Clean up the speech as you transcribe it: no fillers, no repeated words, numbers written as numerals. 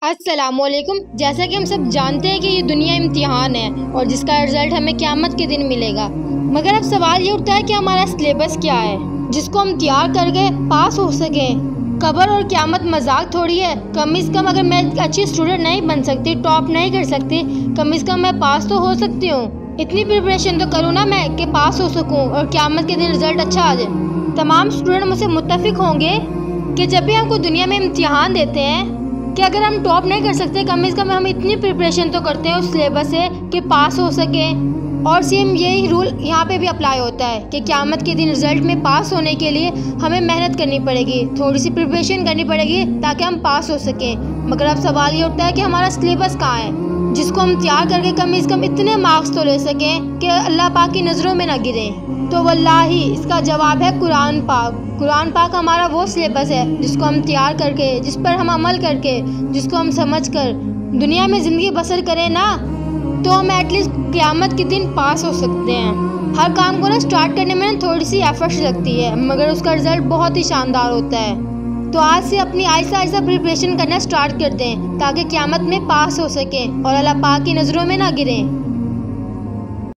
अस्सलामुअलैकुम। जैसा कि हम सब जानते हैं कि ये दुनिया इम्तिहान है और जिसका रिजल्ट हमें क़यामत के दिन मिलेगा। मगर अब सवाल ये उठता है कि हमारा सिलेबस क्या है जिसको हम तैयार करके पास हो सकें। कब्र और क़यामत मजाक थोड़ी है। कम से कम अगर मैं अच्छी स्टूडेंट नहीं बन सकती, टॉप नहीं कर सकती, कम से कम मैं पास तो हो सकती हूँ। इतनी प्रिपरेशन तो करूँ ना मैं कि पास हो सकूँ और क़यामत के दिन रिजल्ट अच्छा आ जाए। तमाम स्टूडेंट मुझसे मुत्तफिक होंगे कि जब भी हमको दुनिया में इम्तिहान देते हैं कि अगर हम टॉप नहीं कर सकते, कम से कम हम इतनी प्रिपरेशन तो करते हैं उस सिलेबस से कि पास हो सके। और सेम यही रूल यहाँ पे भी अप्लाई होता है कि क़यामत के दिन रिजल्ट में पास होने के लिए हमें मेहनत करनी पड़ेगी, थोड़ी सी प्रिपरेशन करनी पड़ेगी ताकि हम पास हो सकें। मगर अब सवाल ये उठता है कि हमारा सिलेबस कहाँ है जिसको हम तैयार करके कम से कम इतने मार्क्स तो ले सकें कि अल्लाह पाक की नज़रों में ना गिरें। तो वल्लाही इसका जवाब है कुरान पाक। कुरान पाक हमारा वो सिलेबस है जिसको हम तैयार करके, जिस पर हम अमल करके, जिसको हम समझ कर दुनिया में ज़िंदगी बसर करें ना, तो हम एटलीस्ट क़यामत के दिन पास हो सकते हैं। हर काम को ना स्टार्ट करने में थोड़ी सी एफर्ट्स लगती है मगर उसका रिज़ल्ट बहुत ही शानदार होता है। तो आज से अपनी आहिस्ता आहिस्ता प्रिपरेशन करना स्टार्ट कर दें ताकि क़यामत में पास हो सकें और अल्लाह पाक की नज़रों में ना गिरें।